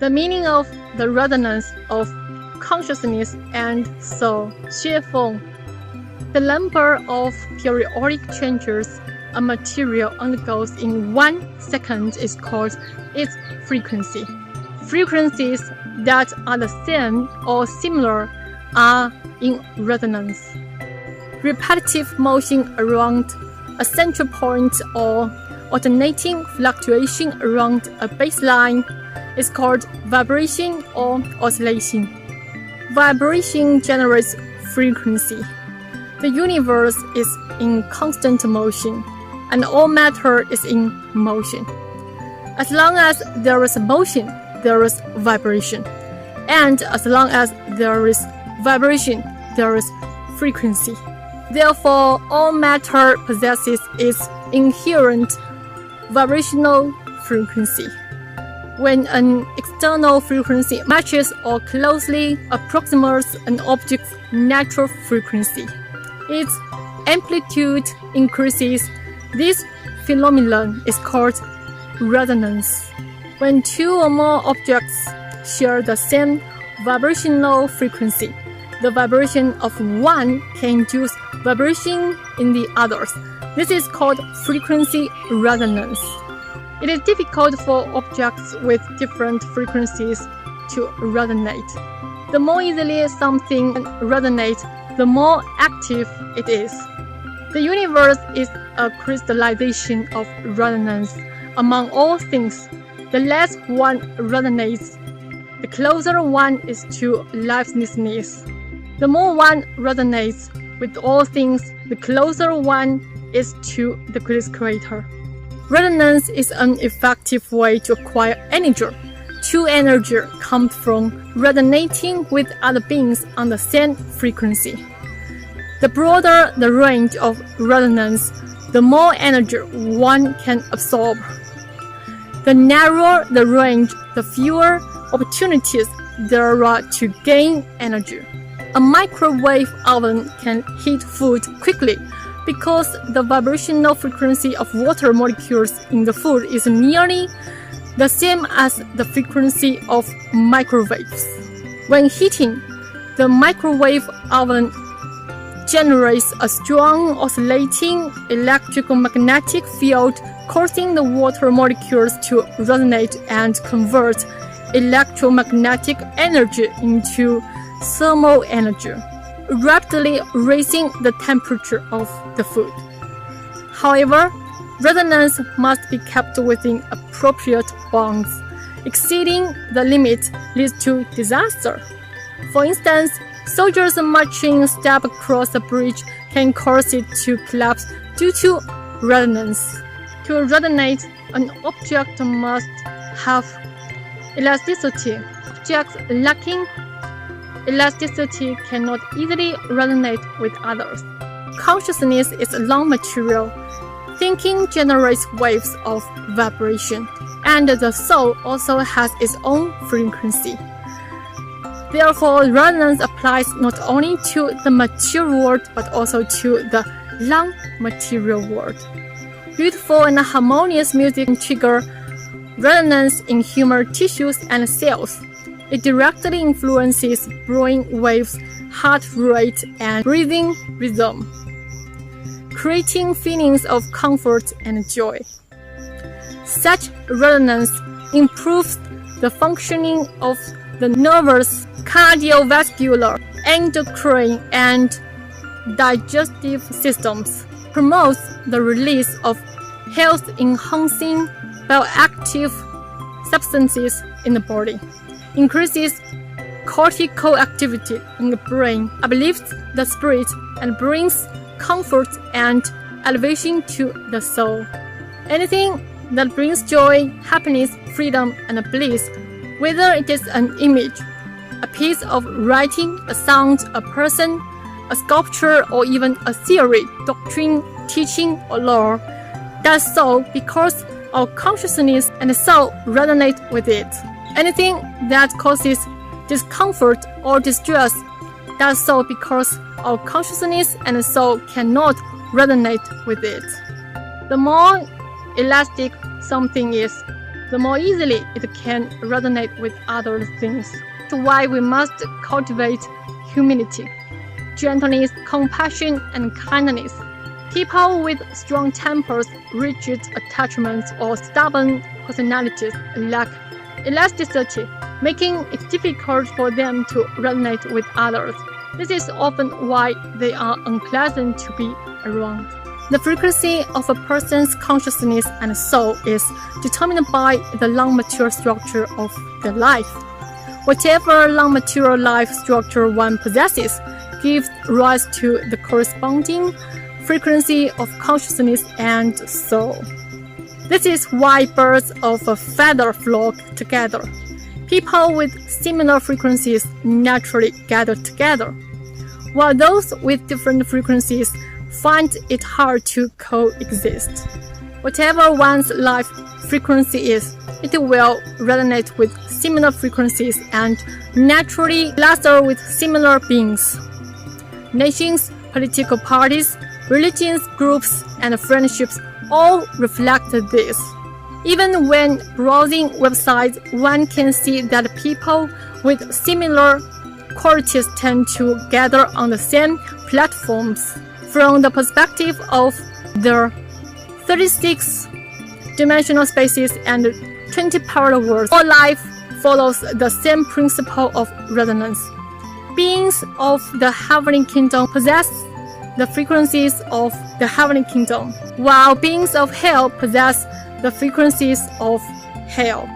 The meaning of the resonance of consciousness and SoulXuefeng. The number of periodic changes a material undergoes in 1 second is called its frequency. Frequencies that are the same or similar are in resonance. Repetitive motion around a central point or alternating fluctuation around a baseline is called vibration or oscillation. Vibration generates frequency. The universe is in constant motion, and all matter is in motion. As long as there is motion, there is vibration. And as long as there is vibration, there is frequency. Therefore, all matter possesses its inherent vibrational frequency. When an external frequency matches or closely approximates an object's natural frequency, its amplitude increases. This phenomenon is called resonance. When two or more objects share the same vibrational frequency, the vibration of one can induce vibration in the others. This is called frequency resonance. It is difficult for objects with different frequencies to resonate. The more easily something resonates, the more active it is. The universe is a crystallization of resonance among all things. The less one resonates, the closer one is to lifelessness. The more one resonates with all things, the closer one is to the creator. Resonance is an effective way to acquire energy. True energy comes from resonating with other beings on the same frequency. The broader the range of resonance, the more energy one can absorb. The narrower the range, the fewer opportunities there are to gain energy. A microwave oven can heat food quickly because the vibrational frequency of water molecules in the food is nearly the same as the frequency of microwaves. When heating, the microwave oven generates a strong oscillating electromagnetic field, causing the water molecules to resonate and convert electromagnetic energy into thermal energy, rapidly raising the temperature of the food. However, resonance must be kept within appropriate bounds. Exceeding the limit leads to disaster. For instance, soldiers marching step across a bridge can cause it to collapse due to resonance. To resonate, an object must have elasticity. Objects lacking elasticity cannot easily resonate with others. Consciousness is non-material. Thinking generates waves of vibration, and the soul also has its own frequency. Therefore, resonance applies not only to the material world but also to the non-material world. Beautiful and harmonious music can trigger resonance in human tissues and cells. It directly influences brain waves, heart rate, and breathing rhythm, creating feelings of comfort and joy. Such resonance improves the functioning of the nervous, cardiovascular, endocrine, and digestive systems, promotes the release of health-enhancing bioactive substances in the body, increases cortical activity in the brain, uplifts the spirit, and brings comfort and elevation to the soul. Anything that brings joy, happiness, freedom, and bliss, whether it is an image, a piece of writing, a sound, a person, a sculpture, or even a theory, doctrine, teaching, or law, does so because our consciousness and soul resonate with it. Anything that causes discomfort or distress does so because our consciousness and soul cannot resonate with it. The more elastic something is, the the more easily it can resonate with other things. That's why we must cultivate humility, gentleness, compassion, and kindness. People with strong tempers, rigid attachments, or stubborn personalities lack elasticity, making it difficult for them to resonate with others. This is often why they are unpleasant to be around. The frequency of a person's consciousness and soul is determined by the non-material structure of their life. Whatever non-material life structure one possesses gives rise to the corresponding frequency of consciousness and soul. This is why birds of a feather flock together. People with similar frequencies naturally gather together, while those with different frequencies find it hard to coexist. Whatever one's life frequency is, it will resonate with similar frequencies and naturally cluster with similar beings. Nations, political parties, religions, groups, and friendships all reflect this. Even when browsing websites, one can see that people with similar qualities tend to gather on the same platforms. From the perspective of their 36 dimensional spaces and 20 parallel worlds, all life follows the same principle of resonance. Beings of the heavenly kingdom possess the frequencies of the heavenly kingdom, while beings of hell possess the frequencies of hell.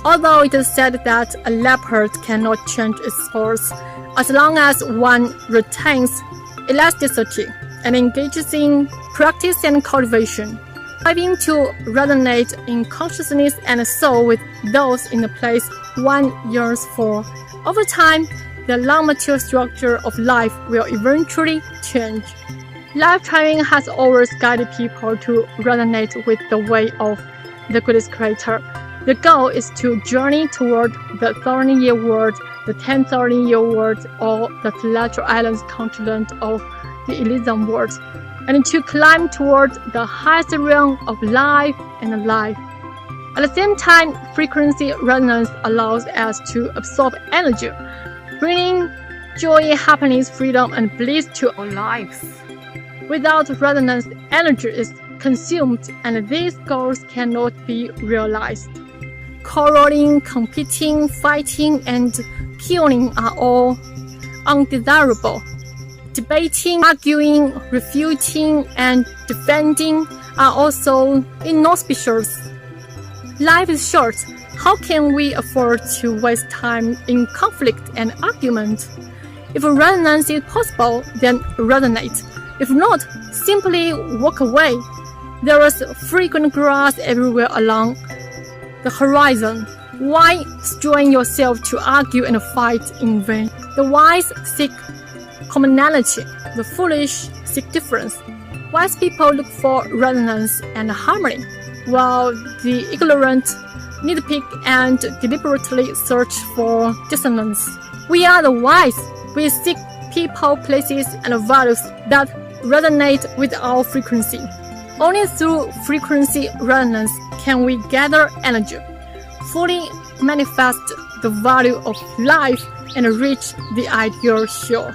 Although it is said that a leopard cannot change its course as long as one retains elasticity and engages in practice and cultivation, striving to resonate in consciousness and soul with those in the place one yearns for. Over time, the non-material structure of life will eventually change. Life training has always guided people to resonate with the way of the greatest creator. The goal is to journey toward the 1,000-year world, the 10,000-year world, or the celestial islands continent of the Elysian world, and to climb toward the highest realm of life and life. At the same time, frequency resonance allows us to absorb energy, bringing joy, happiness, freedom, and bliss to our lives. Without resonance, energy is consumed, and these goals cannot be realized. Quarreling, competing, fighting, and killing are all undesirable. Debating, arguing, refuting, and defending are also inauspicious. Life is short. How can we afford to waste time in conflict and argument? If resonance is possible, then resonate. If not, simply walk away. There is fragrant grass everywhere along the horizon. Why strain yourself to argue and fight in vain? The wise seek commonality. The foolish seek difference. Wise people look for resonance and harmony, while the ignorant nitpick and deliberately search for dissonance. We are the wise. We seek people, places, and values that resonate with our frequency. Only through frequency resonance can we gather energy, fully manifest the value of life, and reach the ideal shore.